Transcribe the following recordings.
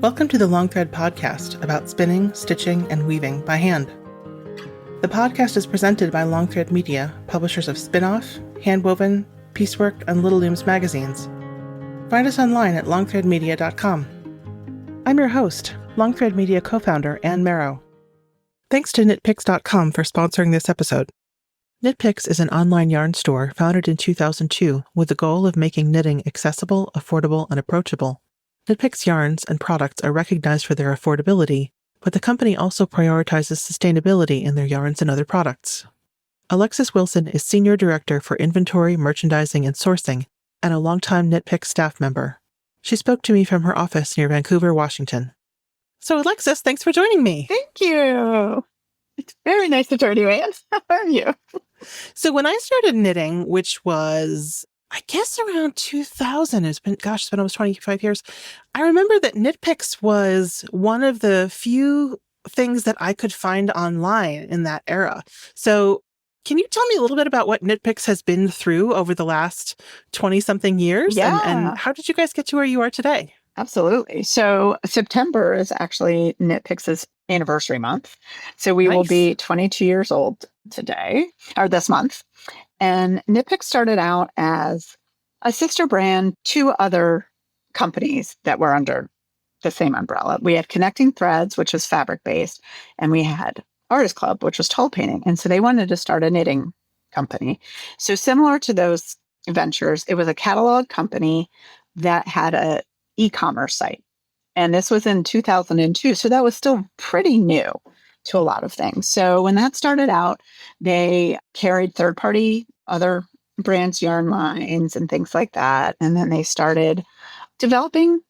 Welcome to the Long Thread podcast about spinning, stitching, and weaving by hand. The podcast is presented by Long Thread Media, publishers of Spin-Off, Handwoven, Piecework, and Little Looms magazines. Find us online at longthreadmedia.com. I'm your host, Long Thread Media co-founder Anne Marrow. Thanks to knitpicks.com for sponsoring this episode. Knitpicks is an online yarn store founded in 2002 with the goal of making knitting accessible, affordable, and approachable. Knitpicks yarns and products are recognized for their affordability, but the company also prioritizes sustainability in their yarns and other products. Alexis Wilson is Senior Director for Inventory, Merchandising, and Sourcing, and a longtime Knitpicks staff member. She spoke to me from her office near Vancouver, Washington. So Alexis, thanks for joining me. Thank you. It's very nice to join you, Anne. How are you? So when I started knitting, which was I guess around 2000, it's been almost 25 years. I remember that Knitpicks was one of the few things that I could find online in that era. So can you tell me a little bit about what Knitpicks has been through over the last 20-something years? Yeah. And how did you guys get to where you are today? Absolutely. So September is actually Knitpicks' anniversary month. So we will be 22 years old today, or this month. And Knitpicks started out as a sister brand to other companies that were under the same umbrella. We had Connecting Threads, which was fabric-based, and we had Artist Club, which was tole painting. And so they wanted to start a knitting company. So similar to those ventures, it was a catalog company that had a e-commerce site. And this was in 2002. So that was still pretty new to a lot of things. So when that started out, they carried third-party other brands' yarn lines and things like that. And then they started developing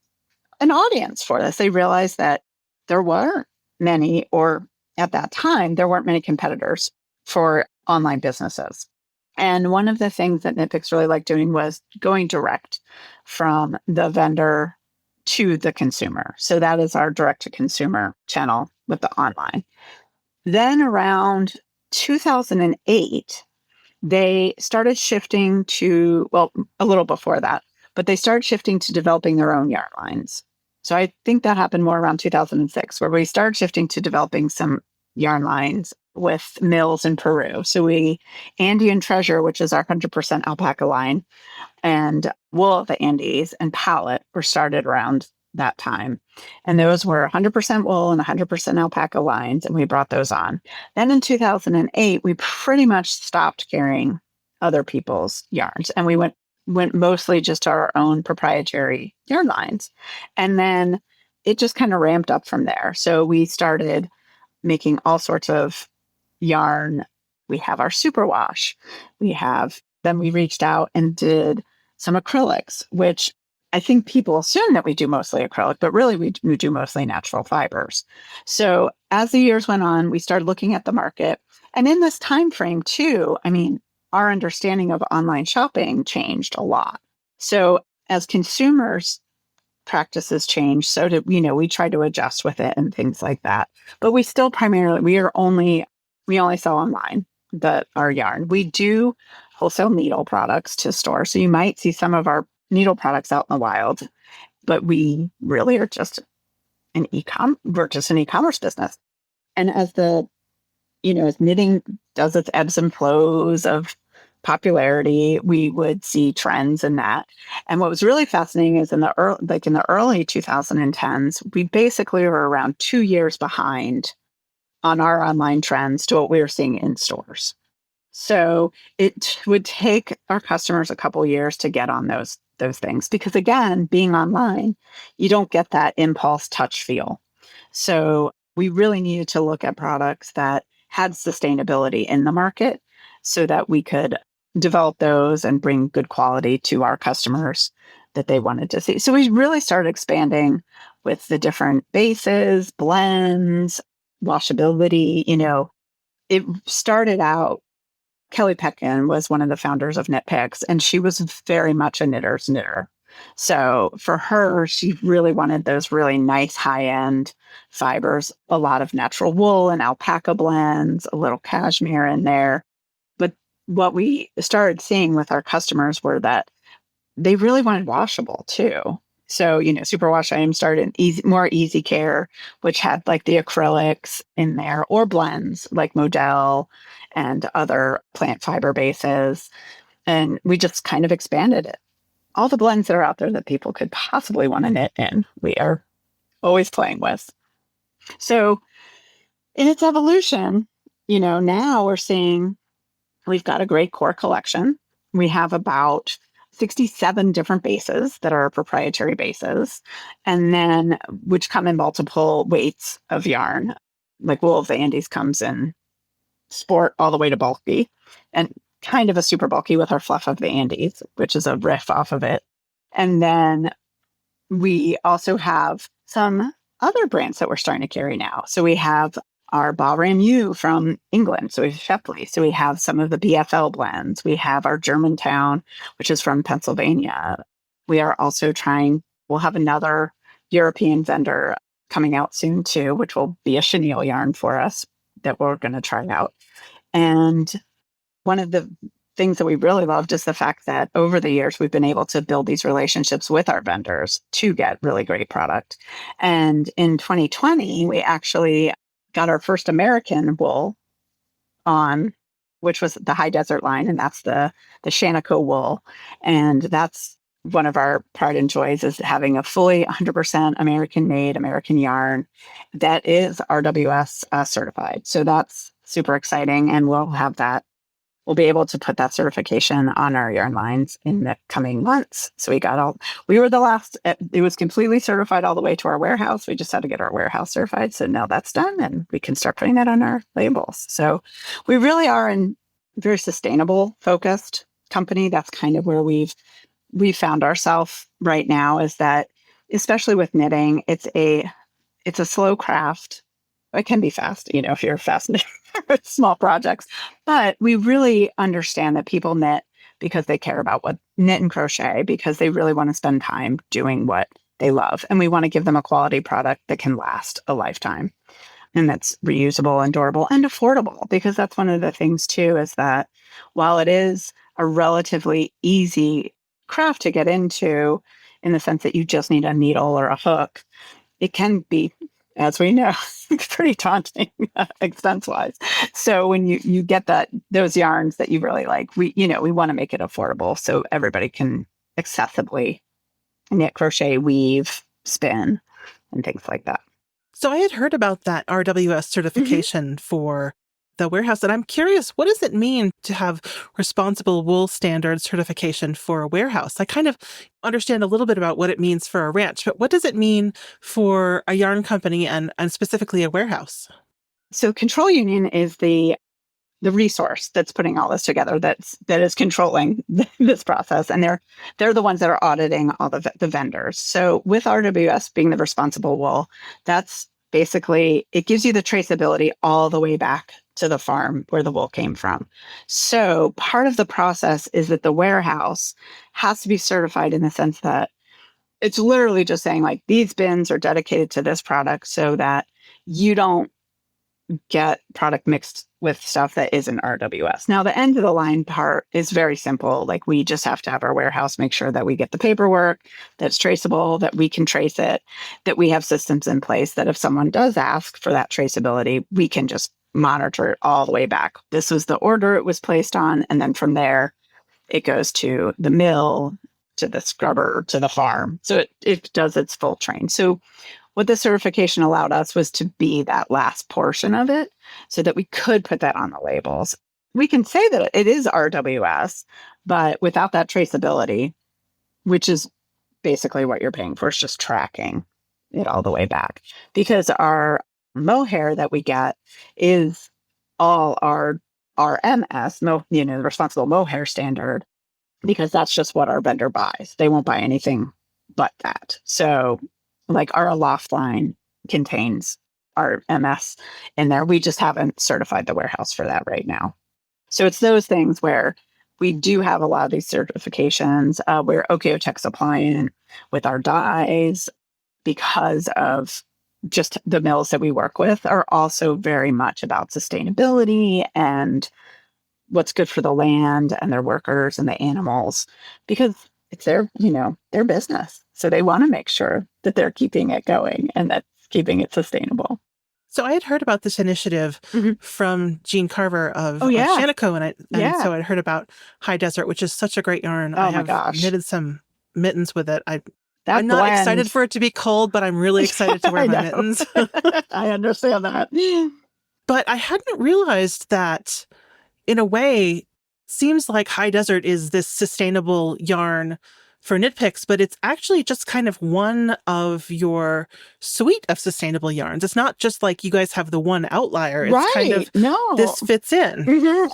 an audience for this. They realized that there weren't many, or at that time, there weren't many competitors for online businesses. And one of the things that Knitpicks really liked doing was going direct from the vendor to the consumer. So that is our direct-to-consumer channel with the online. Then around 2008, they started shifting to, well, a little before that, but they started shifting to developing their own yarn lines. So I think that happened more around 2006, where we started shifting to developing some yarn lines with mills in Peru. So Andean Treasure, which is our 100% alpaca line, and Wool of the Andes and Palette were started around that time. And those were 100% wool and 100% alpaca lines, and we brought those on. Then in 2008, we pretty much stopped carrying other people's yarns, and we went mostly just to our own proprietary yarn lines. And then it just kind of ramped up from there. So we started making all sorts of yarn. We have our superwash. Then we reached out and did some acrylics, which I think people assume that we do mostly acrylic, but really we do mostly natural fibers. So as the years went on, we started looking at the market. And in this time frame too, our understanding of online shopping changed a lot. So as consumers' practices changed, so did, we tried to adjust with it and things like that. But we still we only sell online our yarn. We do wholesale needle products to stores. So you might see some of our needle products out in the wild, but we really are just we're just an e-commerce business. And as as knitting does its ebbs and flows of popularity, we would see trends in that. And what was really fascinating is in the early 2010s, we basically were around 2 years behind on our online trends to what we were seeing in stores. So it would take our customers a couple years to get on those things, because again, being online, you don't get that impulse touch feel. So we really needed to look at products that had sustainability in the market so that we could develop those and bring good quality to our customers that they wanted to see. So we really started expanding with the different bases, blends, washability. It started out, Kelly Petkun was one of the founders of Knitpicks, and she was very much a knitter's knitter. So for her, she really wanted those really nice high-end fibers, a lot of natural wool and alpaca blends, a little cashmere in there. But what we started seeing with our customers were that they really wanted washable too. So, Superwash I Am started more easy care, which had like the acrylics in there or blends like Model and other plant fiber bases. And we just kind of expanded it. All the blends that are out there that people could possibly want to knit in, we are always playing with. So in its evolution, now we're seeing we've got a great core collection. We have about 67 different bases that are proprietary bases, and then which come in multiple weights of yarn. Like Wool of the Andes comes in sport all the way to bulky, and kind of a super bulky with our Fluff of the Andes, which is a riff off of it. And then we also have some other brands that we're starting to carry now. So we have our Bahram U from England. So we have Shepley. So we have some of the BFL blends. We have our Germantown, which is from Pennsylvania. We are also we'll have another European vendor coming out soon too, which will be a chenille yarn for us that we're going to try out. And one of the things that we really loved is the fact that over the years, we've been able to build these relationships with our vendors to get really great product. And in 2020, we actually got our first American wool on, which was the High Desert line, and that's the Shaniko wool. And that's one of our pride and joys is having a fully 100% American made American yarn that is RWS certified. So that's super exciting. And we'll have that. We'll be able to put that certification on our yarn lines in the coming months. So we were the last, it was completely certified all the way to our warehouse. We just had to get our warehouse certified. So now that's done and we can start putting that on our labels. So we really are in very sustainable focused company. That's kind of where we've found ourselves right now, is that, especially with knitting, it's a slow craft. It can be fast, if you're fast with small projects, but we really understand that people knit because they care about knit and crochet, because they really want to spend time doing what they love. And we want to give them a quality product that can last a lifetime and that's reusable and durable and affordable, because that's one of the things too, is that while it is a relatively easy craft to get into in the sense that you just need a needle or a hook, it can be, as we know, pretty daunting expense-wise. So when you get those yarns that you really like, we want to make it affordable so everybody can accessibly knit, crochet, weave, spin, and things like that. So I had heard about that RWS certification for the warehouse, and I'm curious, what does it mean to have responsible wool standard certification for a warehouse? I kind of understand a little bit about what it means for a ranch, but what does it mean for a yarn company and specifically a warehouse? So Control Union is the resource that's putting all this together, that is controlling this process, and they're the ones that are auditing all the vendors. So with RWS being the responsible wool, that's basically, it gives you the traceability all the way back to the farm where the wool came from. So part of the process is that the warehouse has to be certified in the sense that it's literally just saying, like, these bins are dedicated to this product so that you don't get product mixed with stuff that isn't RWS. Now, the end of the line part is very simple. Like, we just have to have our warehouse make sure that we get the paperwork that's traceable, that we can trace it, that we have systems in place that if someone does ask for that traceability, we can just monitor it all the way back. This was the order it was placed on. And then from there, it goes to the mill, to the scrubber, to the farm. So it does its full train. So what the certification allowed us was to be that last portion of it so that we could put that on the labels. We can say that it is RWS, but without that traceability, which is basically what you're paying for, is just tracking it all the way back. Because our mohair that we get is all our RMS, the responsible mohair standard, because that's just what our vendor buys. They won't buy anything but that. So like our Aloft line contains our MS in there. We just haven't certified the warehouse for that right now. So it's those things where we do have a lot of these certifications. We're OKO-Tech compliant with our dyes because of just the mills that we work with are also very much about sustainability and what's good for the land and their workers and the animals. Because it's their, their business. So they want to make sure that they're keeping it going and that's keeping it sustainable. So I had heard about this initiative from Jean Carver of yeah. Shanico, so I'd heard about High Desert, which is such a great yarn. Oh I my have gosh. knitted some mittens with it. That I'm not blend. excited for it to be cold, but I'm really excited to wear my mittens. I understand that. But I hadn't realized that, in a way, seems like High Desert is this sustainable yarn for Knit Picks, but it's actually just kind of one of your suite of sustainable yarns. It's not just like you guys have the one outlier. It's kind of, this fits in.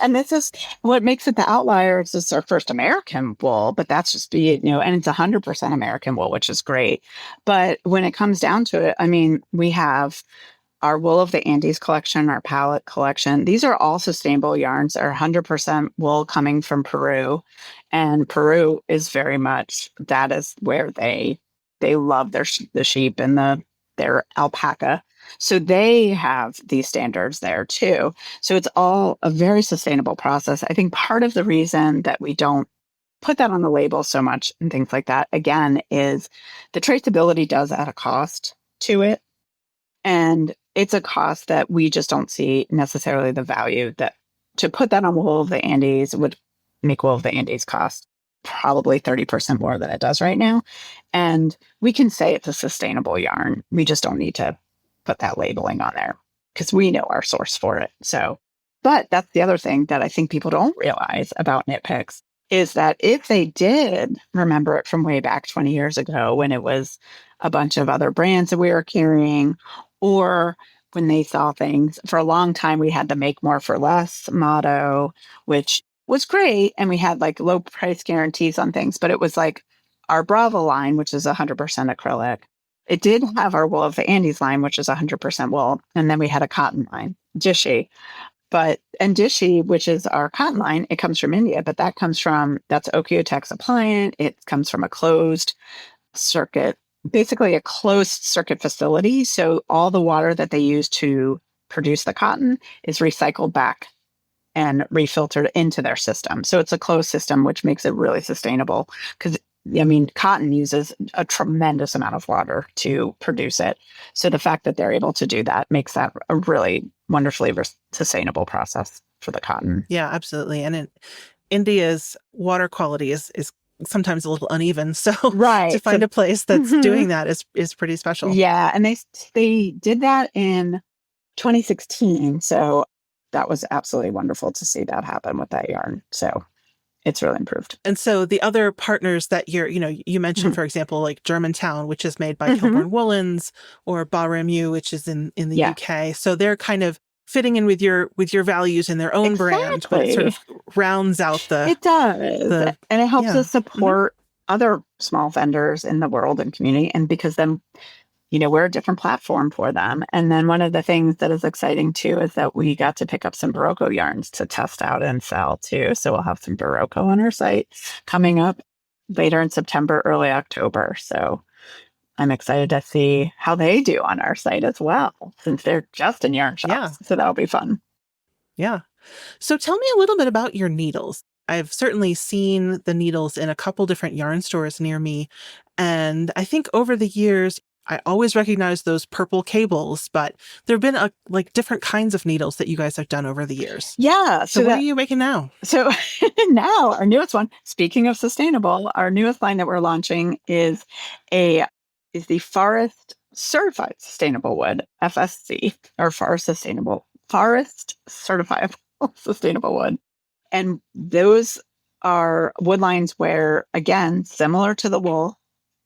And this is what makes it the outlier. It's just our first American wool, but that's just and it's 100% American wool, which is great. But when it comes down to it, I mean, we have our Wool of the Andes collection, our palette collection. These are all sustainable yarns. They're 100% wool coming from Peru. And Peru is very much, that is where they love the sheep and their alpaca. So they have these standards there too. So it's all a very sustainable process. I think part of the reason that we don't put that on the label so much and things like that, again, is the traceability does add a cost to it. And it's a cost that we just don't see necessarily the value that to put that on Wool of the Andes would make Wool of the Andes cost probably 30% more than it does right now. And we can say it's a sustainable yarn. We just don't need to put that labeling on there because we know our source for it. So, but that's the other thing that I think people don't realize about Knit Picks is that if they did remember it from way back 20 years ago when it was a bunch of other brands that we were carrying, or when they saw things for a long time, we had the make more for less motto, which was great. And we had like low price guarantees on things, but it was like our Bravo line, which is 100% acrylic. It did have our Wool of the Andes line, which is 100% wool. And then we had a cotton line, Dishy. And Dishy, which is our cotton line, it comes from India, but that's Okotex appliant. It comes from a closed circuit, basically a closed circuit facility. So all the water that they use to produce the cotton is recycled back and refiltered into their system. So it's a closed system, which makes it really sustainable because cotton uses a tremendous amount of water to produce it. So the fact that they're able to do that makes that a really wonderfully sustainable process for the cotton. Yeah, absolutely. And India's water quality is sometimes a little uneven. So to find a place that's doing that is pretty special. Yeah. And they did that in 2016. So that was absolutely wonderful to see that happen with that yarn. So it's really improved. And so the other partners that you mentioned, for example, like Germantown, which is made by Kilburn Woolens, or Baremu, which is in the UK. So they're kind of fitting in with your values in their own brand, but it sort of rounds out It does. And it helps us support other small vendors in the world and community. And because then, we're a different platform for them. And then one of the things that is exciting too is that we got to pick up some Barocco yarns to test out and sell too. So we'll have some Barocco on our site coming up later in September, early October. So I'm excited to see how they do on our site as well, since they're just in yarn shops. Yeah. So that'll be fun. Yeah. So tell me a little bit about your needles. I've certainly seen the needles in a couple different yarn stores near me. And I think over the years, I always recognize those purple cables, but there have been different kinds of needles that you guys have done over the years. Yeah. So what are you making now? So now our newest one, speaking of sustainable, our newest line that we're launching is the Forest Certified Sustainable Wood, FSC, or Forest Certified Sustainable Wood. And those are wood lines where, again, similar to the wool,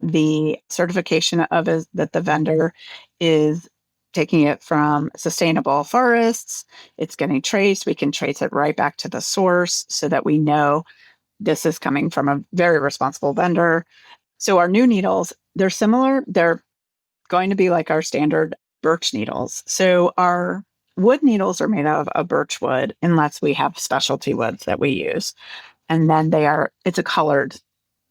the certification of is that the vendor is taking it from sustainable forests. It's getting traced. We can trace it right back to the source so that we know this is coming from a very responsible vendor. So our new needles, they're similar. They're going to be like our standard birch needles. So our wood needles are made out of a birch wood unless we have specialty woods that we use. And then it's a colored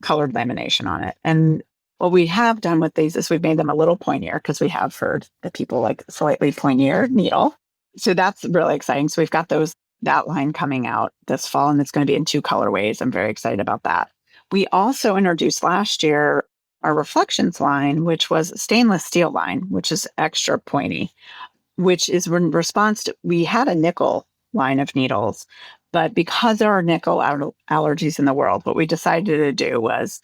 lamination on it. And what we have done with these is we've made them a little pointier because we have heard that people like slightly pointier needle. So that's really exciting. So we've got that line coming out this fall, and it's going to be in 2 colorways. I'm very excited about that. We also introduced last year our Reflections line, which was a stainless steel line, which is extra pointy, which is in response to, we had a nickel line of needles, but because there are nickel allergies in the world, what we decided to do was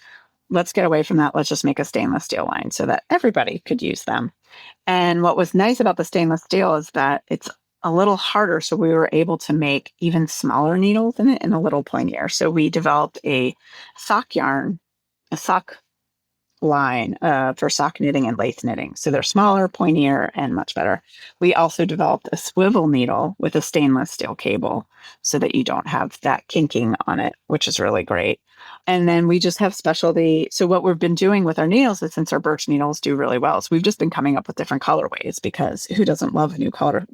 let's get away from that. Let's just make a stainless steel line so that everybody could use them. And what was nice about the stainless steel is that it's a little harder. So we were able to make even smaller needles in it and a little pointier. So we developed a sock yarn, a sock line for sock knitting and lace knitting. So they're smaller, pointier, and much better. We also developed a swivel needle with a stainless steel cable so that you don't have that kinking on it, which is really great. And then we just have specialty. So what we've been doing with our needles is, since our birch needles do really well, so we've just been coming up with different colorways, because who doesn't love a new color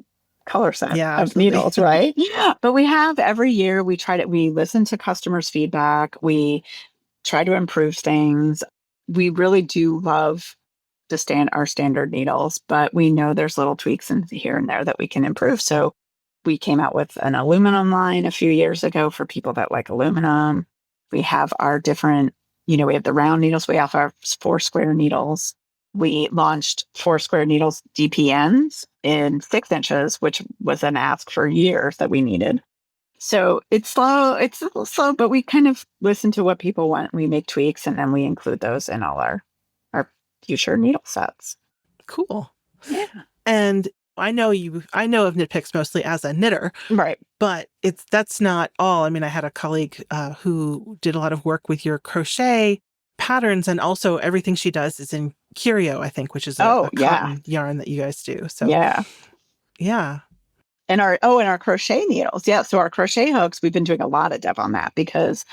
set of needles, right? Yeah. But we have every year we listen to customers' feedback. We try to improve things. We really do love our standard needles, but we know there's little tweaks in here and there that we can improve. So we came out with an aluminum line a few years ago for people that like aluminum. We have our different, we have the round needles. We have our 4 square needles. We launched 4 square needles DPNs in 6 inches, which was an ask for years that we needed. So it's slow. It's a little slow, but we kind of listen to what people want. We make tweaks, and then we include those in all our future needle sets. Cool. Yeah. And I know of Knit Picks mostly as a knitter, right? But that's not all. I mean, I had a colleague who did a lot of work with your crochet patterns, and also everything she does is in curio, I think, which is a cotton yarn that you guys do. So yeah. And our crochet needles. Yeah. So our crochet hooks, we've been doing a lot of dev on that, because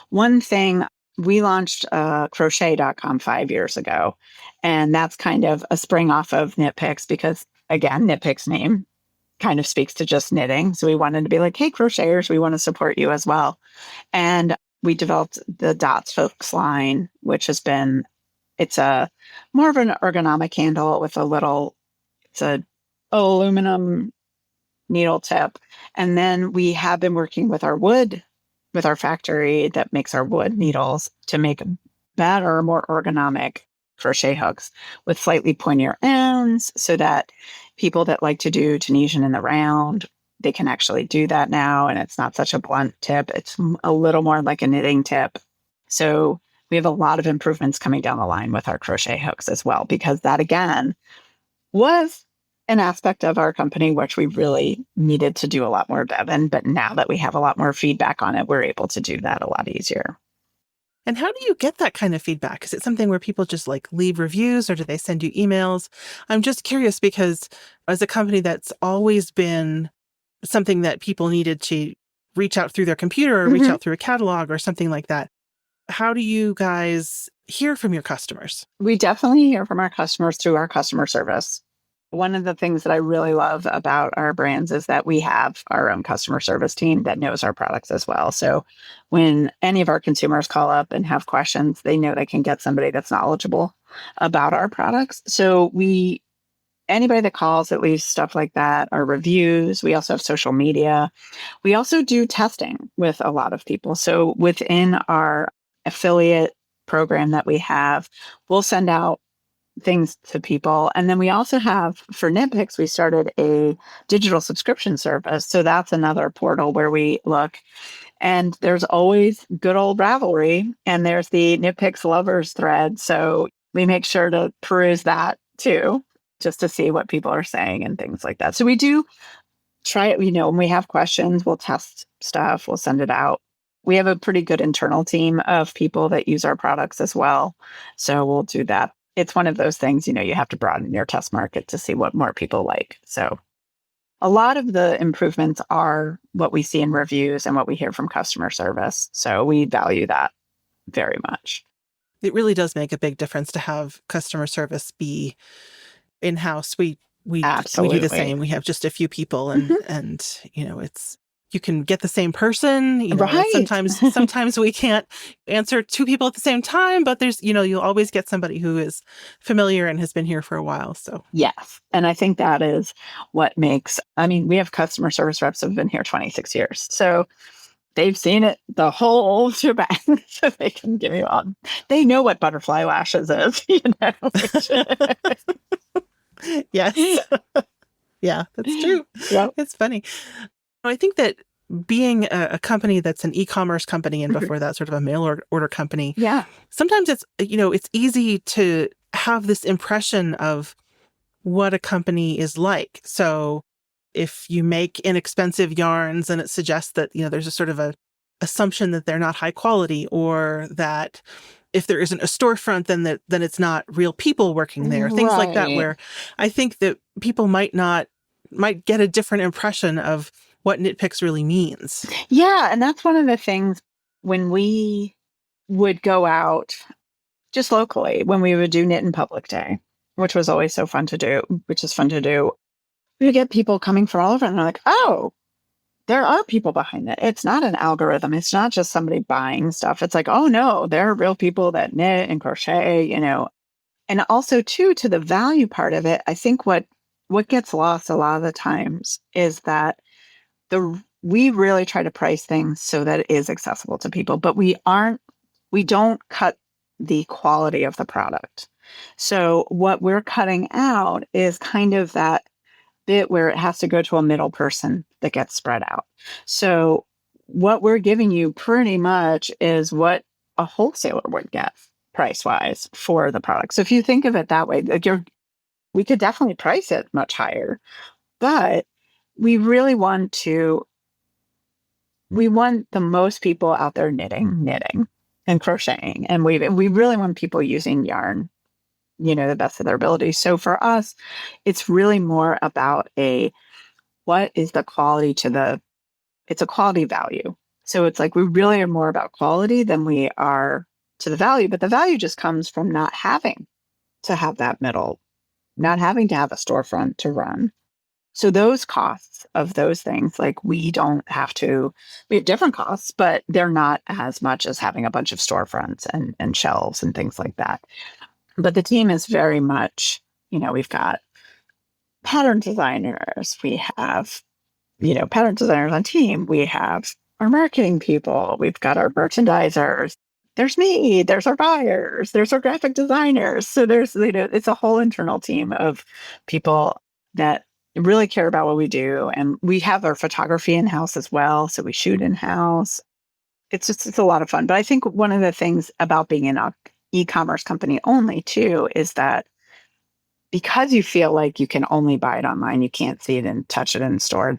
one thing, we launched crochet.com 5 years ago. And that's kind of a spring off of Knit Picks, because again, Knit Picks name kind of speaks to just knitting. So we wanted to be like, hey, crocheters, we want to support you as well. And we developed the Dots Hooks line, which it's a more of an ergonomic handle with it's a aluminum needle tip. And then we have been working with our factory that makes our wood needles to make better, more ergonomic crochet hooks with slightly pointier ends, so that people that like to do Tunisian in the round, they can actually do that now. And it's not such a blunt tip. It's a little more like a knitting tip. So we have a lot of improvements coming down the line with our crochet hooks as well, because that, again, was an aspect of our company which we really needed to do a lot more dev in. But now that we have a lot more feedback on it, we're able to do that a lot easier. And how do you get that kind of feedback? Is it something where people just like leave reviews, or do they send you emails? I'm just curious, because as a company that's always been something that people needed to reach out through their computer or reach out through a catalog or something like that, how do you guys hear from your customers? We definitely hear from our customers through our customer service. One of the things that I really love about our brands is that we have our own customer service team that knows our products as well. So when any of our consumers call up and have questions, they know they can get somebody that's knowledgeable about our products. So anybody that calls that leaves stuff like that, our reviews. We also have social media. We also do testing with a lot of people. So within our affiliate program that we have, we'll send out things to people. And then we also have, for Knit Picks, we started a digital subscription service. So that's another portal where we look, and there's always good old Ravelry, and there's the Knit Picks lovers thread. So we make sure to peruse that too, just to see what people are saying and things like that. So we do try it, when we have questions, we'll test stuff, we'll send it out. We have a pretty good internal team of people that use our products as well. So we'll do that. It's one of those things, you have to broaden your test market to see what more people like. So a lot of the improvements are what we see in reviews and what we hear from customer service. So we value that very much. It really does make a big difference to have customer service be in-house. We do the same. We have just a few people, and it's, you can get the same person, right. Sometimes we can't answer 2 people at the same time, but there's, you'll always get somebody who is familiar and has been here for a while. So yes. And I think that is what makes, we have customer service reps who have been here 26 years. So they've seen it, the whole shebang, so they can give you all. They know what butterfly lashes is, Yes. Yeah, that's true. Yep. It's funny. I think that being a company that's an e-commerce company and before that sort of a mail order company, Yeah. sometimes it's easy to have this impression of what a company is like. So if you make inexpensive yarns and it suggests that, there's a sort of a assumption that they're not high quality, or that if there isn't a storefront, then it's not real people working there. Things like that, where I think that people might get a different impression of what Knit Picks really means. Yeah. And that's one of the things when we would go out just locally, when we would do Knit in Public Day, which was always so fun to do, we would get people coming from all over and they're like, oh, there are people behind it. It's not an algorithm. It's not just somebody buying stuff. It's like, oh no, there are real people that knit and crochet, And also too, to the value part of it, I think what gets lost a lot of the times is that we really try to price things so that it is accessible to people, but we don't cut the quality of the product. So what we're cutting out is kind of that bit where it has to go to a middle person that gets spread out. So what we're giving you pretty much is what a wholesaler would get price wise for the product. So if you think of it that way, we could definitely price it much higher, but we really want the most people out there knitting and crocheting. And we really want people using yarn, the best of their ability. So for us, it's really more about what is the quality it's a quality value. So it's like we really are more about quality than we are to the value, but the value just comes from not having to have that middle, not having to have a storefront to run. So those costs of those things, like we have different costs, but they're not as much as having a bunch of storefronts and shelves and things like that. But the team is very much, we've got pattern designers, we have, pattern designers on team, we have our marketing people, we've got our merchandisers, there's me, there's our buyers, there's our graphic designers. So there's, it's a whole internal team of people that really care about what we do. And we have our photography in-house as well. So we shoot in-house. It's a lot of fun. But I think one of the things about being an e-commerce company only too is that because you feel like you can only buy it online, you can't see it and touch it in store,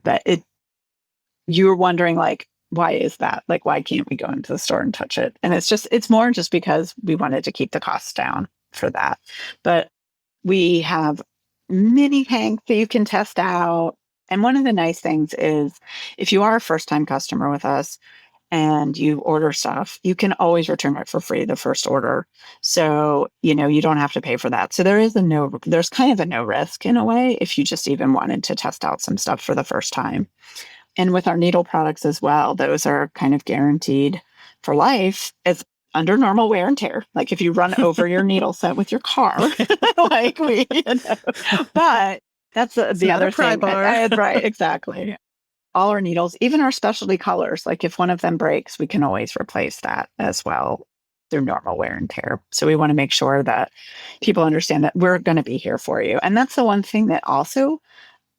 you're wondering like, why is that? Like, why can't we go into the store and touch it? And it's more just because we wanted to keep the costs down for that. But we have mini hanks that you can test out. And one of the nice things is if you are a first-time customer with us and you order stuff, you can always return it for free the first order. So, you don't have to pay for that. So there's kind of a no risk in a way if you just even wanted to test out some stuff for the first time. And with our needle products as well, those are kind of guaranteed for life. It's under normal wear and tear. Like if you run over your needle set with your car, like but that's the other thing. Right, exactly. All our needles, even our specialty colors, like if one of them breaks, we can always replace that as well through normal wear and tear. So we want to make sure that people understand that we're going to be here for you. And that's the one thing that also,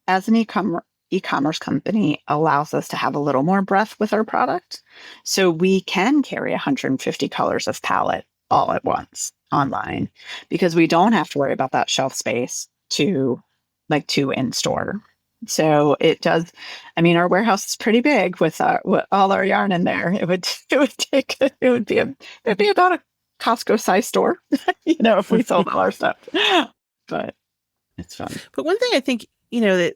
as an e-commerce company, allows us to have a little more breadth with our product. So we can carry 150 colors of palette all at once online because we don't have to worry about that shelf space to in store. So it does. I mean, our warehouse is pretty big with all our yarn in there. It would be about a Costco size store, if we sold all our stuff. But it's fun. But one thing I think, that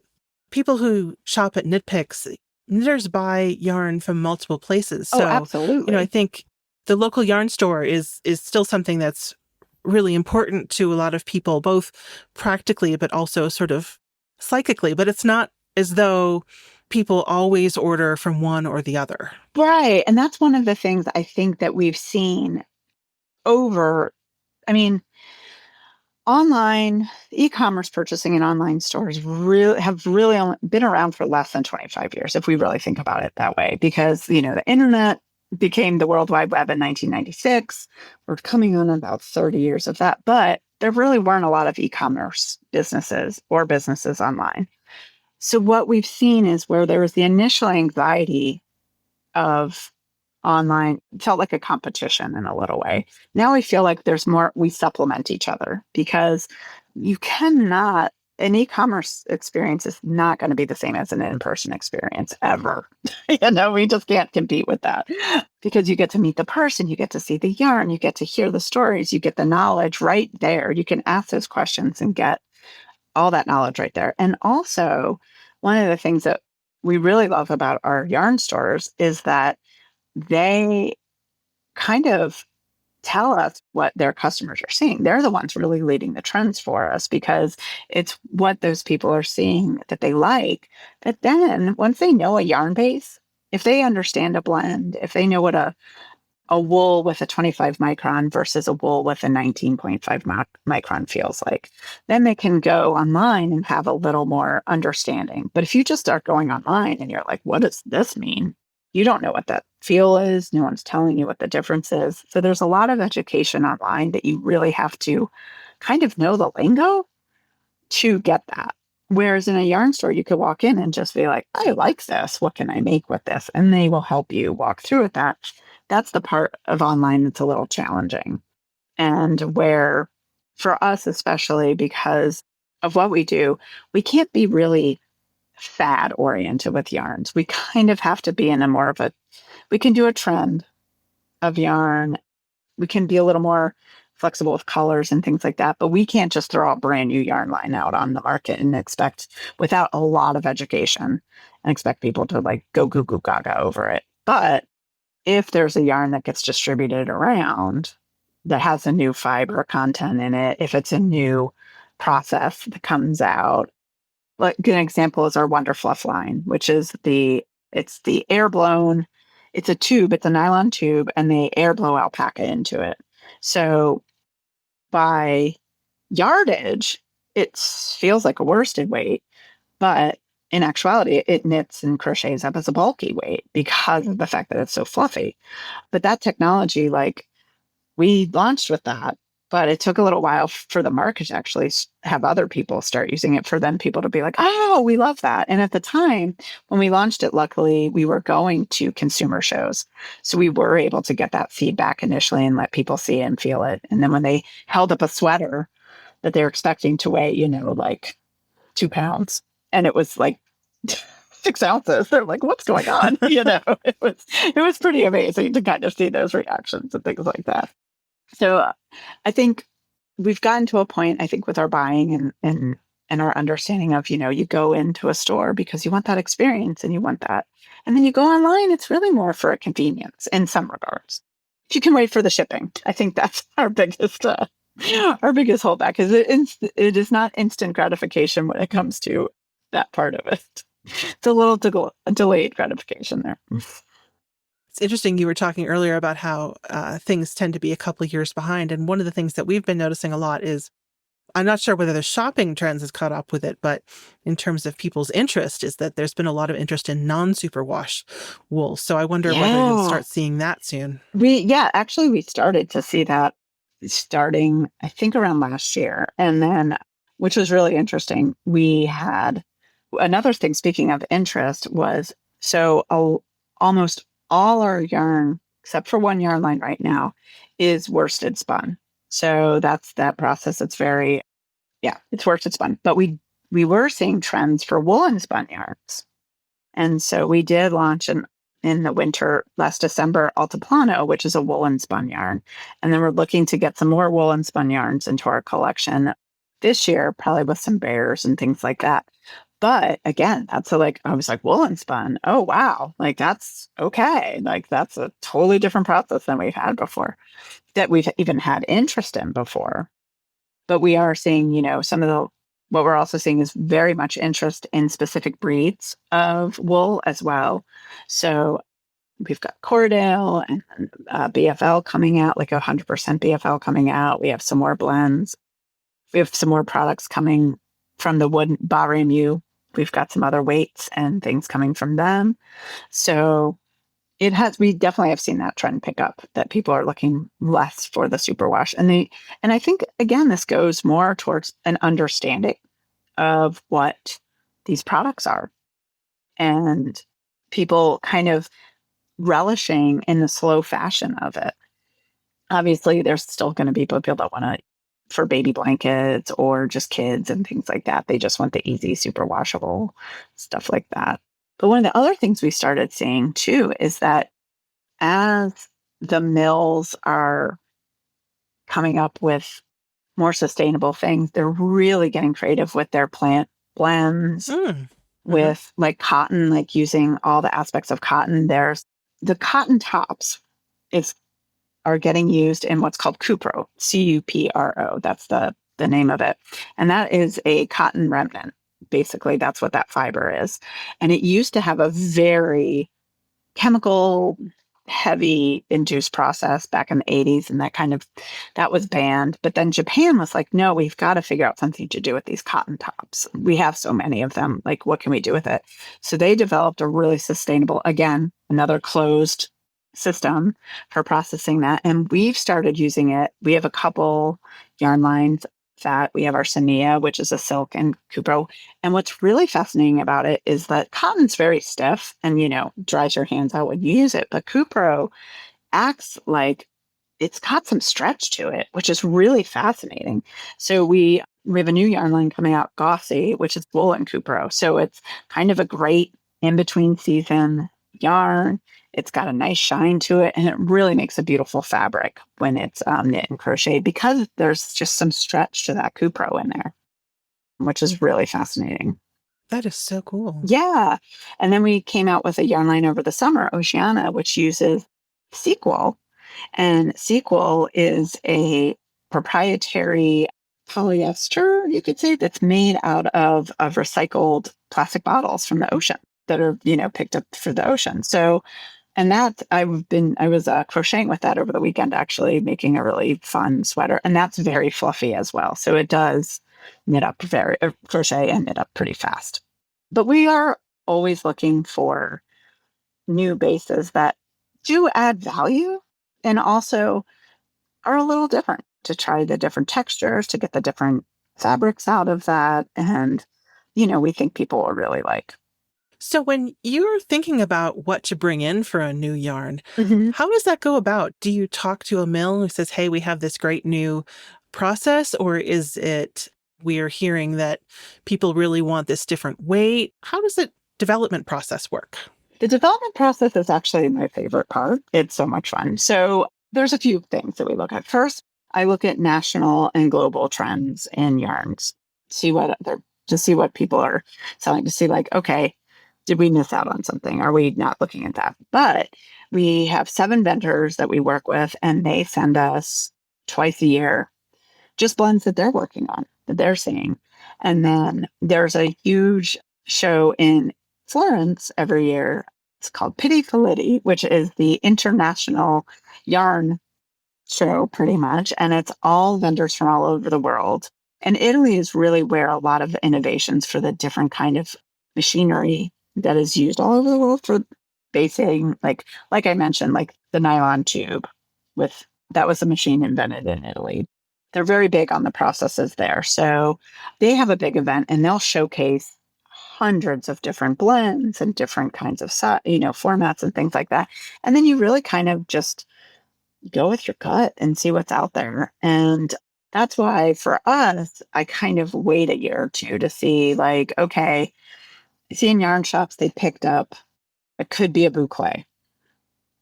people who shop at Knit Picks, knitters buy yarn from multiple places. So, absolutely. I think the local yarn store is still something that's really important to a lot of people, both practically, but also sort of psychically. But it's not as though people always order from one or the other. Right. And that's one of the things I think that we've seen over, I mean, online e-commerce purchasing and online stores really only been around for less than 25 years, if we really think about it that way, because, the internet became the World Wide Web in 1996. We're coming on about 30 years of that, but there really weren't a lot of e-commerce businesses or businesses online. So what we've seen is where there was the initial anxiety of online, felt like a competition in a little way. Now I feel like there's more, we supplement each other, because you cannot, an e-commerce experience is not going to be the same as an in-person experience ever. We just can't compete with that, because you get to meet the person, you get to see the yarn, you get to hear the stories, you get the knowledge right there. You can ask those questions and get all that knowledge right there. And also, one of the things that we really love about our yarn stores is that they kind of tell us what their customers are seeing. They're the ones really leading the trends for us, because it's what those people are seeing that they like. But then once they know a yarn base, if they understand a blend, if they know what a wool with a 25 micron versus a wool with a 19.5 micron feels like, then they can go online and have a little more understanding. But if you just start going online and you're like, what does this mean? You don't know what that feel is. No one's telling you what the difference is. So there's a lot of education online that you really have to kind of know the lingo to get that. Whereas in a yarn store, you could walk in and just be like, I like this. What can I make with this? And they will help you walk through with that. That's the part of online that's a little challenging. And where, for us, especially because of what we do, we can't be really fad oriented with yarns. We kind of have to be in a more of a, we can do a trend of yarn. We can be a little more flexible with colors and things like that, but we can't just throw a brand new yarn line out on the market and expect, without a lot of education, and expect people to like go goo goo gaga over it. But if there's a yarn that gets distributed around that has a new fiber content in it, if it's a new process that comes out, like a good example is our Wonder Fluff line, which is it's the air blown, it's a tube, it's a nylon tube, and they air blow alpaca into it. So by yardage, it feels like a worsted weight, but in actuality, it knits and crochets up as a bulky weight because of the fact that it's so fluffy. But that technology, like, we launched with that, but it took a little while for the market to actually have other people start using it, for then people to be like, oh, we love that. And at the time when we launched it, luckily, we were going to consumer shows. So we were able to get that feedback initially and let people see it and feel it. And then when they held up a sweater that they're expecting to weigh, like 2 pounds, and it was like 6 ounces. They're like, what's going on? It was pretty amazing to kind of see those reactions and things like that. So I think we've gotten to a point, I think, with our buying and our understanding of, you go into a store because you want that experience and you want that. And then you go online, it's really more for a convenience in some regards. If you can wait for the shipping, I think that's our biggest holdback, is it is not instant gratification when it comes to that part of it. It's a little delayed gratification there. It's interesting. You were talking earlier about how things tend to be a couple of years behind. And one of the things that we've been noticing a lot is, I'm not sure whether the shopping trends has caught up with it, but in terms of people's interest, is that there's been a lot of interest in non-superwash wool. So I wonder whether you'll start seeing that soon. Actually, we started to see that starting, I think, around last year. And then, which was really interesting, we had another thing, speaking of interest, was almost all our yarn, except for one yarn line right now, is worsted spun. So that's that process. It's it's worsted spun. But we were seeing trends for woolen spun yarns. And so we did launch in the winter last December, Altiplano, which is a woolen spun yarn. And then we're looking to get some more woolen spun yarns into our collection this year, probably with some bears and things like that. But again, I was like, woolen spun. Oh, wow. Like, that's okay. Like, that's a totally different process than we've had before, that we've even had interest in before. But we are seeing, what we're also seeing is very much interest in specific breeds of wool as well. So we've got Cordell and BFL coming out, like 100% BFL coming out. We have some more blends We have some more products coming from the wood Bahramu. We've got some other weights and things coming from them. So we definitely have seen that trend pick up, that people are looking less for the superwash. And I think, again, this goes more towards an understanding of what these products are, and people kind of relishing in the slow fashion of it. Obviously, there's still going to be people that want to, for baby blankets or just kids and things like that. They just want the easy, super washable stuff like that. But one of the other things we started seeing too is that as the mills are coming up with more sustainable things, they're really getting creative with their plant blends, with like cotton, like using all the aspects of cotton. There's the cotton tops are getting used in what's called Cupro, Cupro. That's the name of it. And that is a cotton remnant. Basically, that's what that fiber is. And it used to have a very chemical heavy induced process back in the 80s, and that was banned. But then Japan was like, no, we've got to figure out something to do with these cotton tops. We have so many of them. Like, what can we do with it? So they developed a really sustainable, again, another closed system for processing that. And we've started using it. We have a couple yarn lines that we have our Sania, which is a silk, and Cupro. And what's really fascinating about it is that cotton's very stiff and, dries your hands out when you use it. But Cupro acts like it's got some stretch to it, which is really fascinating. So we have a new yarn line coming out, Gauzy, which is wool and Cupro. So it's kind of a great in-between season yarn. It's got a nice shine to it, and it really makes a beautiful fabric when it's knit and crocheted, because there's just some stretch to that Cupro in there, which is really fascinating. That is so cool. Yeah. And then we came out with a yarn line over the summer, Oceana, which uses Sequel. And Sequel is a proprietary polyester, you could say, that's made out of recycled plastic bottles from the ocean that are, picked up for the ocean. So, and that I was crocheting with that over the weekend, actually making a really fun sweater. And that's very fluffy as well. So it does crochet and knit up pretty fast. But we are always looking for new bases that do add value and also are a little different, to try the different textures, to get the different fabrics out of that. And, we think people will really like. So when you're thinking about what to bring in for a new yarn, how does that go about? Do you talk to a mill who says, hey, we have this great new process? Or is it we're hearing that people really want this different weight? How does the development process work? The development process is actually my favorite part. It's so much fun. So there's a few things that we look at. First, I look at national and global trends in yarns, see what people are selling, to see like, okay, did we miss out on something? Are we not looking at that? But we have 7 vendors that we work with, and they send us twice a year just blends that they're working on, that they're seeing. And then there's a huge show in Florence every year. It's called Pitti Felitti, which is the international yarn show pretty much. And it's all vendors from all over the world. And Italy is really where a lot of the innovations for the different kind of machinery that is used all over the world for basing, like I mentioned, like the nylon tube that was a machine invented in Italy. They're very big on the processes there. So they have a big event, and they'll showcase hundreds of different blends and different kinds of, formats and things like that. And then you really kind of just go with your gut and see what's out there. And that's why for us, I kind of wait a year or two to see, like, okay, I see in yarn shops, they picked up, it could be a boucle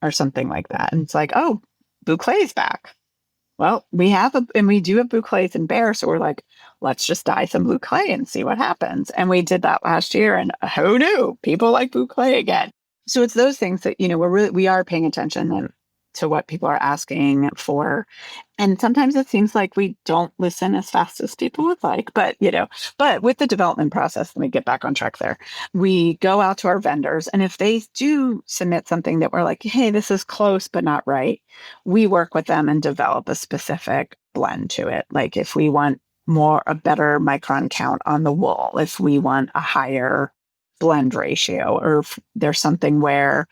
or something like that. And it's like, oh, boucle's back. Well, we do have boucles in Bear, so we're like, let's just dye some boucle and see what happens. And we did that last year, and who knew? People like boucle again. So it's those things that, we are paying attention to what people are asking for. And sometimes it seems like we don't listen as fast as people would like, but with the development process, let me get back on track there. We go out to our vendors, and if they do submit something that we're like, hey, this is close, but not right, we work with them and develop a specific blend to it. Like if we want a better micron count on the wool, if we want a higher blend ratio, or if there's something where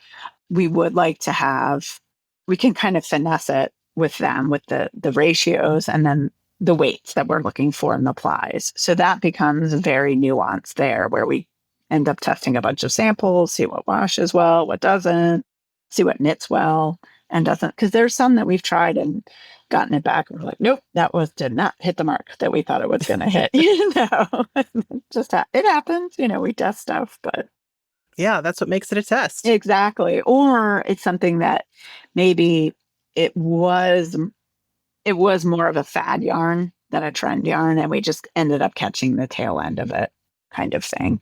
we would like to have, we can kind of finesse it with them with the ratios and then the weights that we're looking for in the plies. So that becomes very nuanced there, where we end up testing a bunch of samples, see what washes well, what doesn't, see what knits well and doesn't. Because there's some that we've tried and gotten it back and we're like, nope, did not hit the mark that we thought it was going to hit. It happens. We test stuff, but Yeah, that's what makes it a test. exactly. Or it's something that maybe it was more of a fad yarn than a trend yarn, and we just ended up catching the tail end of it, kind of thing.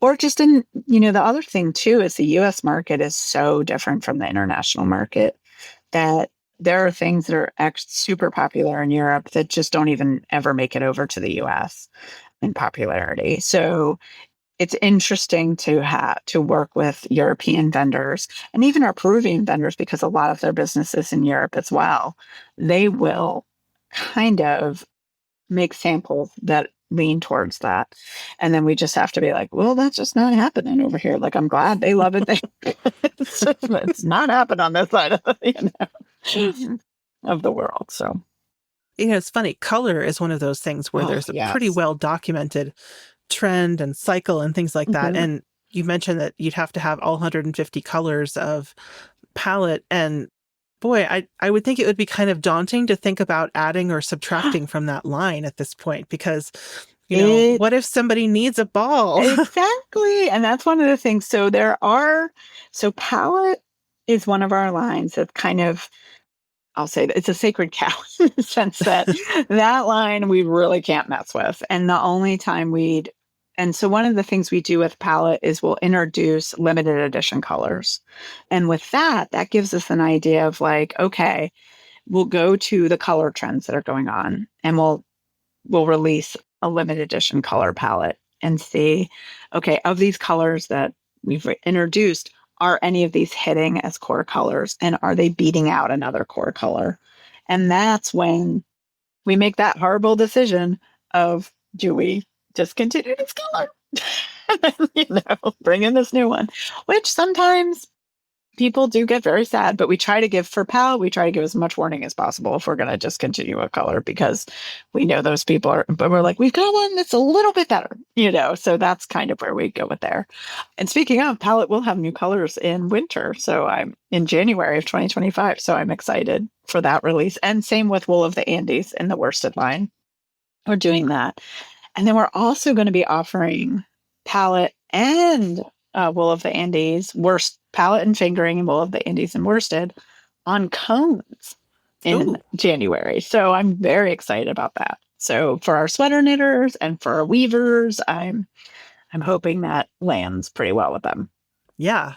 Or just the other thing too is the US market is so different from the international market that there are things that are super popular in Europe that just don't even ever make it over to the US in popularity. So it's interesting to work with European vendors and even our Peruvian vendors, because a lot of their businesses in Europe as well. They will kind of make samples that lean towards that. And then we just have to be like, well, that's just not happening over here. Like, I'm glad they love it. It's not happening on this side of the world. So, It's funny. Color is one of those things where there's a pretty well documented trend and cycle and things like that. And you mentioned that you'd have to have all 150 colors of palette. And boy, I would think it would be kind of daunting to think about adding or subtracting from that line at this point, because, what if somebody needs a ball? Exactly. And that's one of the things. So palette is one of our lines that kind of, I'll say that it's a sacred cow in the sense that that line we really can't mess with. And the only time so one of the things we do with palette is we'll introduce limited edition colors. And with that gives us an idea of like, okay, we'll go to the color trends that are going on and we'll release a limited edition color palette and see, okay, of these colors that we've introduced, are any of these hitting as core colors, and are they beating out another core color? And that's when we make that horrible decision of, do we discontinue this color? Bring in this new one, which sometimes people do get very sad, but we try to give as much warning as possible if we're going to discontinue a color, because we know those people but we're like, we've got one that's a little bit better, so that's kind of where we go with there. And speaking of, palette will have new colors in winter. So I'm in January of 2025. So I'm excited for that release. And same with Wool of the Andes in the worsted line. We're doing that. And then we're also going to be offering palette and Wool of the Andes, palette and fingering, and Wool of the Andes and worsted on cones in January. So I'm very excited about that. So for our sweater knitters and for our weavers, I'm hoping that lands pretty well with them. Yeah.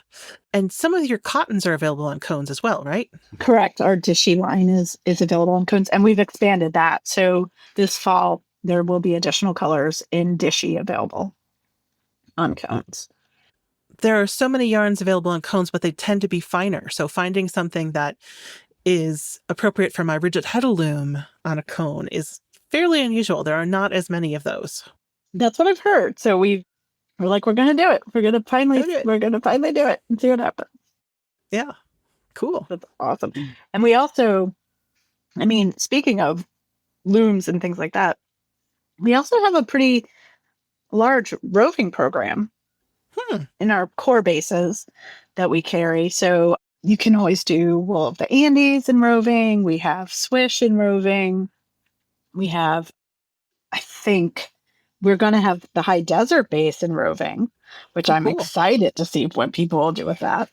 And some of your cottons are available on cones as well, right? Correct. Our Dishy line is available on cones, and we've expanded that. So this fall, there will be additional colors in Dishy available on cones. There are so many yarns available on cones, but they tend to be finer. So finding something that is appropriate for my rigid huddle loom on a cone is fairly unusual. There are not as many of those. That's what I've heard. So we're like, we're going to do it. We're going to finally do it and see what happens. Yeah. Cool. That's awesome. And we also, speaking of looms and things like that, we also have a pretty large roving program in our core bases that we carry. So you can always do Wool of the Andes in roving. We have Swish in roving. We have, I think we're going to have the High Desert base in roving, which I'm excited to see what people will do with that.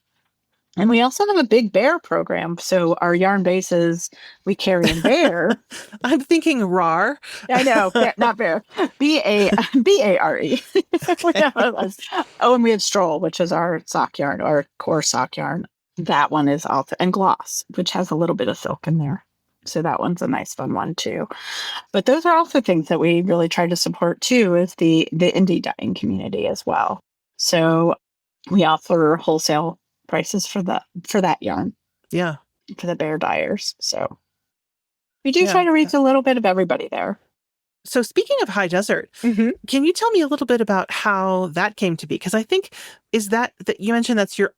And we also have a Big Bear program. So our yarn bases we carry in bear. I'm thinking RAR. I know, not bear. B-A-R-E. And we have Stroll, which is our sock yarn, our core sock yarn. That one is also, and Gloss, which has a little bit of silk in there. So that one's a nice fun one too. But those are also things that we really try to support too, is the indie dyeing community as well. So we offer wholesale prices for that yarn. Yeah. For the bear dyers. So we do try to reach a little bit of everybody there. So speaking of high desert, can you tell me a little bit about how that came to be? Because I think is that you mentioned that's your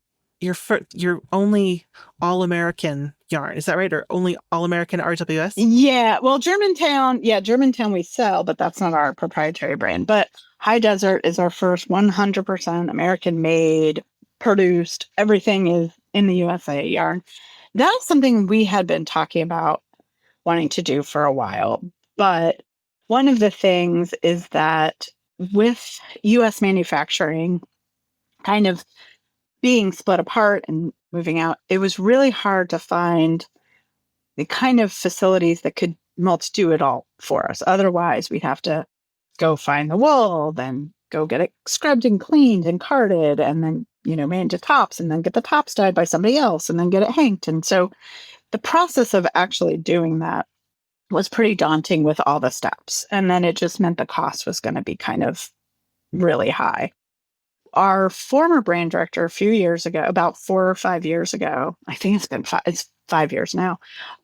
only all-American yarn. Is that right? Or only all-American RWS? Yeah. Well, Germantown we sell, but that's not our proprietary brand. But High Desert is our first 100% American made, produced, everything is in the USA yarn. That's something we had been talking about wanting to do for a while. But one of the things is that with US manufacturing kind of being split apart and moving out, it was really hard to find the kind of facilities that could do it all for us. Otherwise, we'd have to go find the wool, then go get it scrubbed and cleaned and carded, and then, made into tops, and then get the tops dyed by somebody else, and then get it hanked. And so the process of actually doing that was pretty daunting with all the steps. And then it just meant the cost was going to be kind of really high. Our former brand director a few years ago, about 4 or 5 years ago, I think it's 5 years now,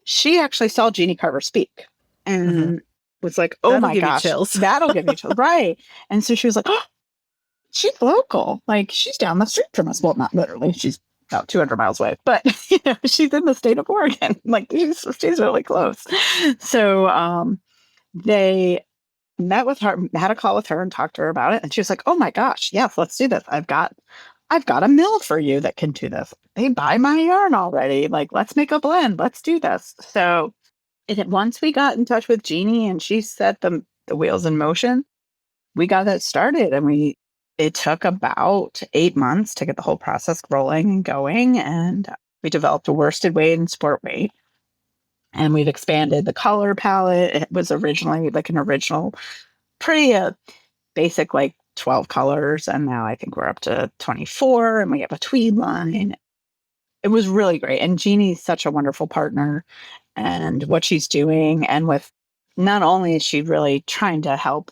she actually saw Jeannie Carver speak and was like, oh that'll my give gosh, you chills. That'll give you chills. Right. And so she was like, oh, she's local. Like, she's down the street from us. Well, not literally. She's about 200 miles away, but she's in the state of Oregon. Like, she's really close. So they met with her, had a call with her and talked to her about it. And she was like, oh my gosh, yes, let's do this. I've got a mill for you that can do this. They buy my yarn already. Like, let's make a blend. Let's do this. So once we got in touch with Jeannie and she set the wheels in motion, we got that started. And it took about 8 months to get the whole process rolling and going. And we developed a worsted weight and sport weight. And we've expanded the color palette. It was originally like an original, pretty basic, like 12 colors. And now I think we're up to 24 and we have a tweed line. It was really great. And Jeannie's such a wonderful partner and what she's doing. And with not only is she really trying to help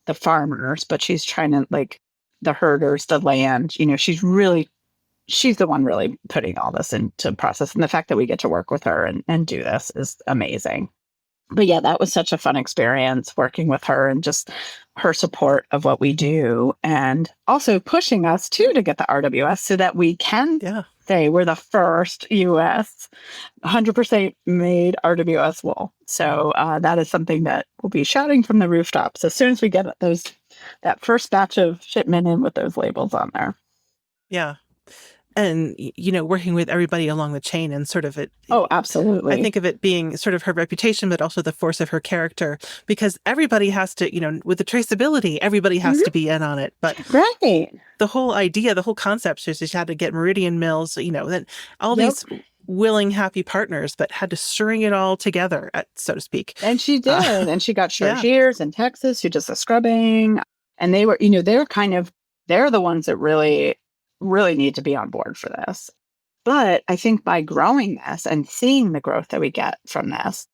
the farmers, but she's trying to like the herders, the land, she's the one really putting all this into process. And the fact that we get to work with her and do this is amazing. But yeah, that was such a fun experience working with her and just her support of what we do and also pushing us too to get the RWS so that we can say we're the first US 100% made RWS wool. So that is something that we'll be shouting from the rooftops as soon as we get that first batch of shipment in with those labels on there. Yeah. And, working with everybody along the chain and sort of it. Oh, absolutely. I think of it being sort of her reputation, but also the force of her character, because everybody has to, with the traceability, everybody has to be in on it. But right. The whole idea, the whole concept is she had to get Meridian Mills, then all these willing, happy partners, but had to string it all together, so to speak. And she did. And she got Chargiers in Texas who does the scrubbing. And they were, they're the ones that really need to be on board for this. But I think by growing this and seeing the growth that we get from this,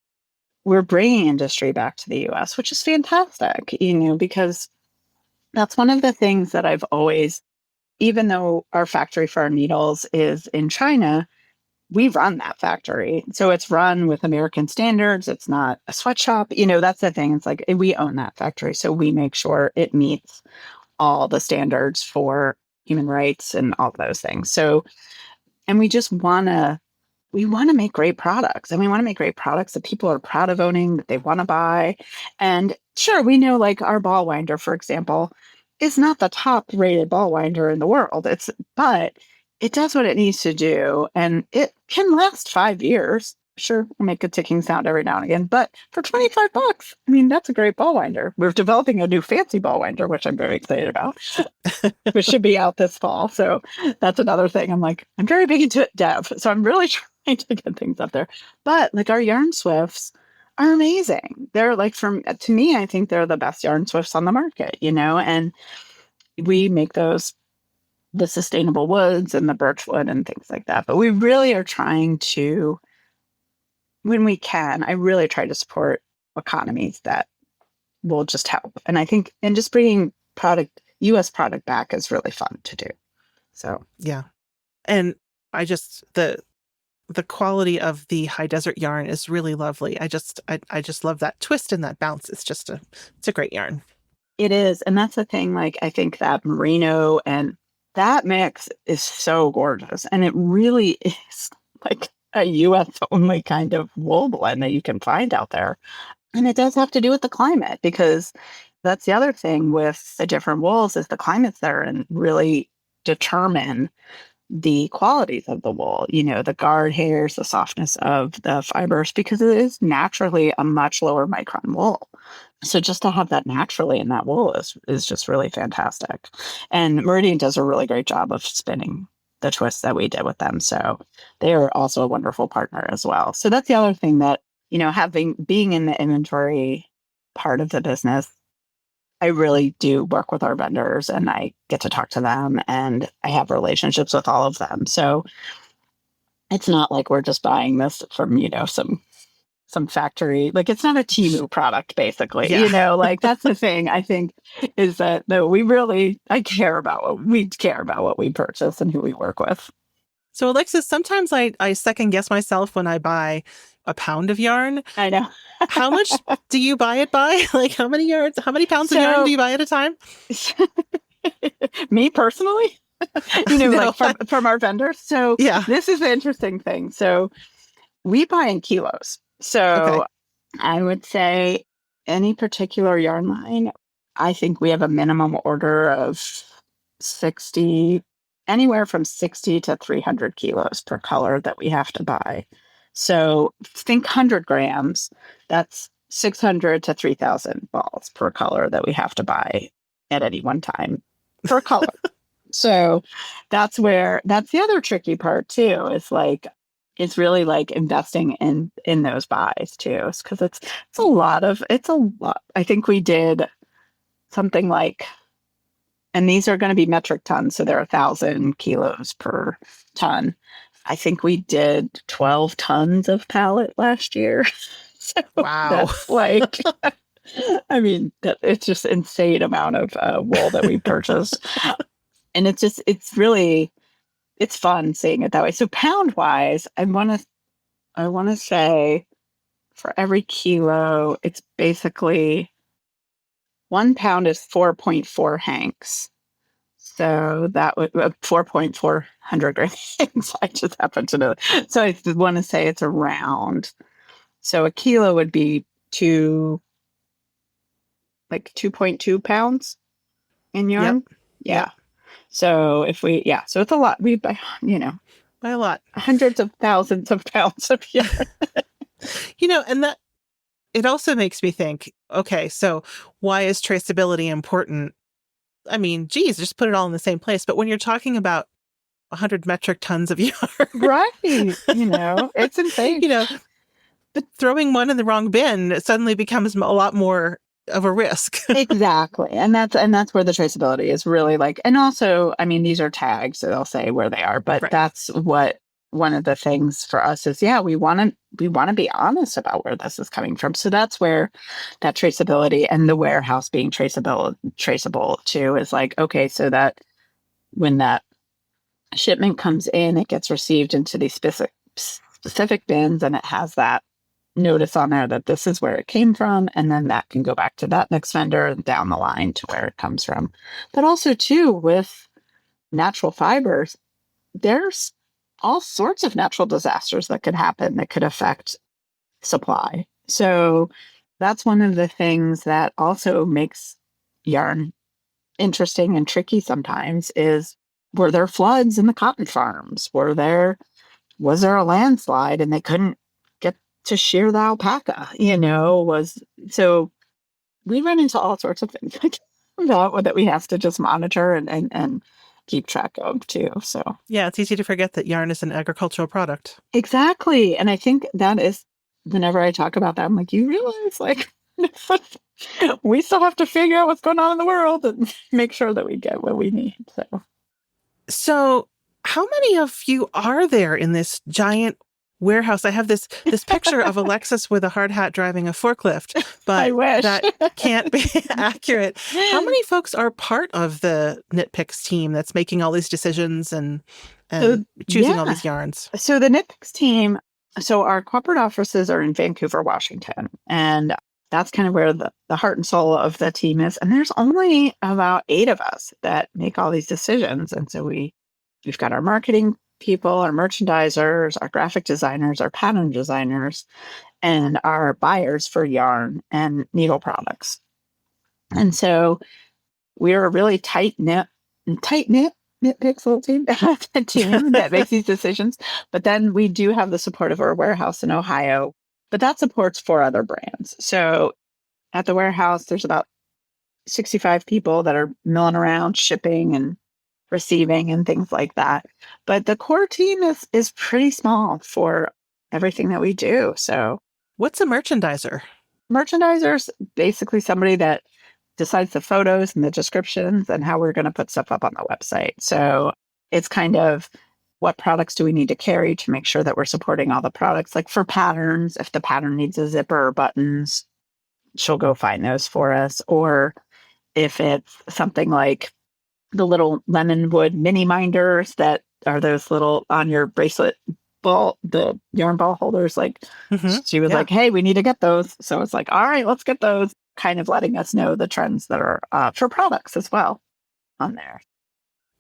we're bringing industry back to the US, which is fantastic, because that's one of the things that I've always, even though our factory for our needles is in China, we run that factory. So it's run with American standards. It's not a sweatshop. That's the thing. It's like we own that factory. So we make sure it meets all the standards for human rights and all those things. So, and we want to make great products, and we want to make great products that people are proud of owning, that they want to buy. And sure, we know like our ball winder, for example, is not the top rated ball winder in the world. But it does what it needs to do, and it can last 5 years. Sure, we'll make a ticking sound every now and again, but for $25, I mean, that's a great ball winder. We're developing a new fancy ball winder, which I'm very excited about, which should be out this fall. So that's another thing. I'm very big into dev, so I'm really trying to get things up there. But like our yarn swifts are amazing. They're like, to me, I think they're the best yarn swifts on the market, and we make those the sustainable woods and the birch wood and things like that. But we really are trying to, when we can, I really try to support economies that will just help. And I think, and just bringing U.S. product back is really fun to do. So, yeah. And the quality of the high desert yarn is really lovely. I just love that twist and that bounce. It's a great yarn. It is. And that's the thing. Like, I think that merino and that mix is so gorgeous. And it really is like a US only kind of wool blend that you can find out there. And it does have to do with the climate, because that's the other thing with the different wools is the climates there and really determine the qualities of the wool, the guard hairs, the softness of the fibers, because it is naturally a much lower micron wool. So just to have that naturally in that wool is just really fantastic. And Meridian does a really great job of spinning the twists that we did with them. So they are also a wonderful partner as well. So that's the other thing that, being in the inventory part of the business, I really do work with our vendors and I get to talk to them and I have relationships with all of them. So it's not like we're just buying this from, some factory. Like, it's not a Temu product, basically. Yeah. Like, that's the thing I think is that no, I care about what we purchase and who we work with. So Alexis, sometimes I second guess myself when I buy a pound of yarn. I know. How much do you buy it by? Like, how many pounds of yarn do you buy at a time? Me personally, No. like from our vendors. So Yeah. This is the interesting thing. So we buy in kilos. So Okay. I would say any particular yarn line, I think we have a minimum order of 60, anywhere from 60 to 300 kilos per color that we have to buy. So think 100 grams, that's 600 to 3,000 balls per color that we have to buy at any one time per color. So that's the other tricky part too, is like, it's really like investing in those buys too, because it's a lot. I think we did something like, and these are going to be metric tons, so they're 1,000 kilos per ton. I think we did 12 tons of pallet last year. So Wow. that's like, I mean, it's just insane amount of wool that we purchased. And it's fun seeing it that way. So pound wise, I want to say for every kilo, it's basically 1 pound is 4.4 hanks. So that would 4,400 grams. I just happen to know. So I want to say it's around. So a kilo would be 2.2 pounds in yarn. Yep. Yeah. Yep. So so it's a lot. We buy, By a lot. hundreds of thousands of pounds of yarn. And that it also makes me think, okay, so why is traceability important? I mean, geez, just put it all in the same place. But when you're talking about 100 metric tons of yarn, Right. It's insane. but throwing one in the wrong bin suddenly becomes a lot more of a risk. Exactly. And that's where the traceability is really like, and also, I mean, these are tags, so they'll say where they are, but Right. That's what one of the things for us is, we want to be honest about where this is coming from. So that's where that traceability and the warehouse being traceable too is like, okay, so that when that shipment comes in, it gets received into these specific bins and it has that notice on there that this is where it came from, and then that can go back to that next vendor down the line to where it comes from. But also too, with natural fibers, there's all sorts of natural disasters that could happen that could affect supply. So that's one of the things that also makes yarn interesting and tricky sometimes is, were there floods in the cotton farms? Was there a landslide and they couldn't get to shear the alpaca? So we run into all sorts of things that we have to just monitor and keep track of too. So Yeah, it's easy to forget that yarn is an agricultural product. exactly. And I think that is, whenever I talk about that, I'm like, you realize like we still have to figure out what's going on in the world and make sure that we get what we need. So how many of you are there in this giant warehouse? I have this picture of Alexis with a hard hat driving a forklift, but I wish. that can't be accurate. How many folks are part of the Knit Picks team that's making all these decisions and and choosing all yeah. these yarns? So the Knit Picks team, so our corporate offices are in Vancouver, Washington, and that's kind of where the heart and soul of the team is. And there's only about 8 of us that make all these decisions. And so we've got our marketing people, our merchandisers, our graphic designers, our pattern designers, and our buyers for yarn and needle products. And so we're a really tight knit Knit Picks little team, team that makes these decisions. But then we do have the support of our warehouse in Ohio, but that supports 4 other brands. So at the warehouse, there's about 65 people that are milling around, shipping and receiving and things like that. But the core team is pretty small for everything that we do. So What's a merchandiser? merchandisers, basically somebody that decides the photos and the descriptions and how we're going to put stuff up on the website. So it's kind of what products do we need to carry to make sure that we're supporting all the products. Like for patterns, if the pattern needs a zipper or buttons, she'll go find those for us. Or if it's something like the little lemon wood mini minders that are those little on your bracelet ball, the yarn ball holders, like she was like, hey, we need to get those. So it's like, all right, let's get those, kind of letting us know the trends that are for products as well on there.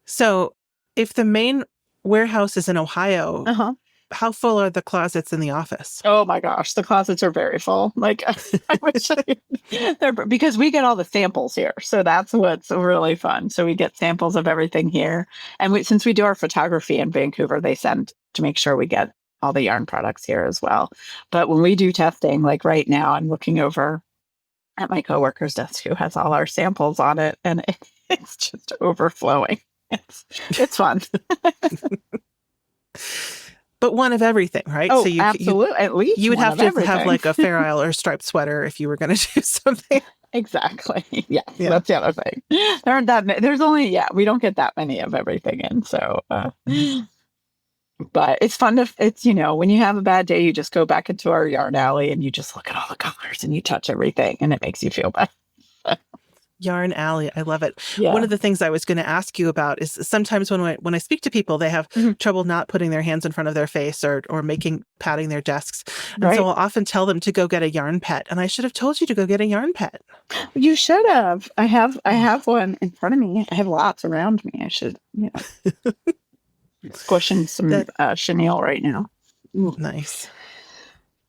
So if the main warehouse is in Ohio, how full are the closets in the office? Oh my gosh, the closets are very full. Like I wish because we get all the samples here. So that's what's really fun. So we get samples of everything here. And since we do our photography in Vancouver, they send to make sure we get all the yarn products here as well. But when we do testing, like right now, I'm looking over at my coworker's desk who has all our samples on it, and it's just overflowing. It's fun. But one of everything, right? Oh, so absolutely. At least you would have to everything. have like a Fair Isle or striped sweater if you were going to do something. Exactly. Yeah, that's the other thing. There aren't that many. There's only we don't get that many of everything in. So, but it's fun it's when you have a bad day, you just go back into our yarn alley and you just look at all the colors and you touch everything, and it makes you feel better. Yarn alley. I love it. Yeah. One of the things I was going to ask you about is sometimes when I speak to people, they have trouble not putting their hands in front of their face or patting their desks. And so I'll often tell them to go get a yarn pet. And I should have told you to go get a yarn pet. You should have. I have one in front of me. I have lots around me. I should, squishing some chenille right now. Ooh. Nice.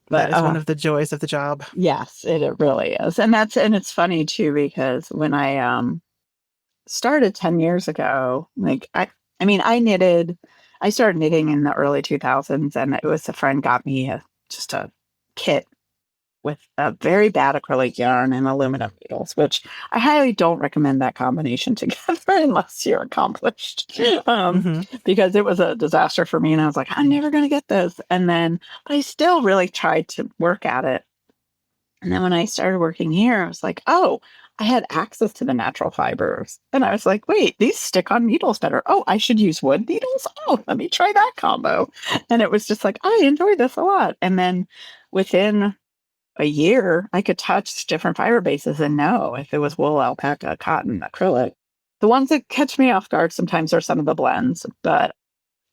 That is one of the joys of the job. Yes, it really is. And it's funny too, because when I started 10 years ago, like I started knitting in the early 2000s, and it was a friend got me just a kit with a very bad acrylic yarn and aluminum needles, which I highly don't recommend that combination together unless you're accomplished, because it was a disaster for me. And I was like, I'm never going to get this. But I still really tried to work at it. And then when I started working here, I was like, oh, I had access to the natural fibers. And I was like, wait, these stick on needles better. Oh, I should use wood needles. Oh, let me try that combo. And it was just like, I enjoyed this a lot. And then within a year, I could touch different fiber bases and know if it was wool, alpaca, cotton, acrylic. The ones that catch me off guard sometimes are some of the blends, but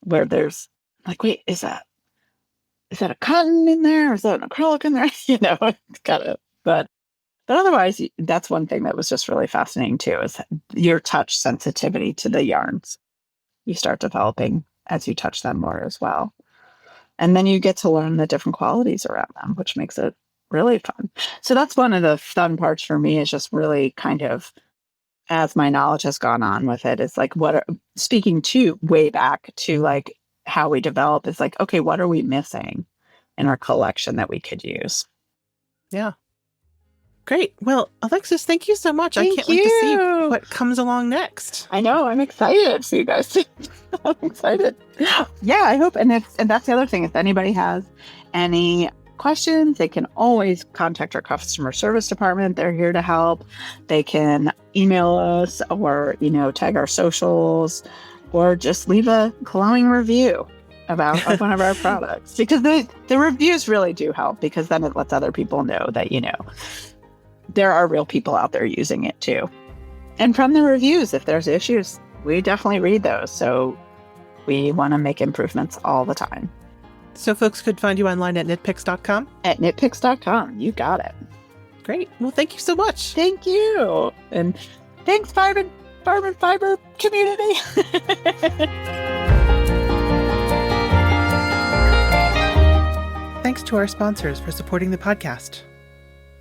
where there's like, wait, is that a cotton in there? Or is that an acrylic in there? It's kind of, but otherwise, that's one thing that was just really fascinating too, is your touch sensitivity to the yarns. You start developing as you touch them more as well. And then you get to learn the different qualities around them, which makes it really fun. So that's one of the fun parts for me, is just really kind of, as my knowledge has gone on with it, is like speaking to way back to like how we develop, is like, okay, what are we missing in our collection that we could use? Yeah. Great. Well, Alexis, thank you so much. I can't wait to see what comes along next. I know. I'm excited. See you guys. I'm excited. Yeah, I hope. And that's the other thing. If anybody has any questions, they can always contact our customer service department. They're here to help. They can email us or, tag our socials, or just leave a glowing review about one of our products, because the reviews really do help, because then it lets other people know that, there are real people out there using it too. And from the reviews, if there's issues, we definitely read those. So We want to make improvements all the time. So folks could find you online at nitpicks.com? At nitpicks.com. You got it. Great. Well, thank you so much. Thank you. And thanks, Fiber community. Thanks to our sponsors for supporting the podcast.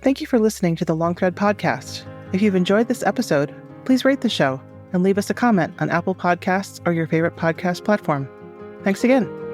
Thank you for listening to the Long Thread Podcast. If you've enjoyed this episode, please rate the show and leave us a comment on Apple Podcasts or your favorite podcast platform. Thanks again.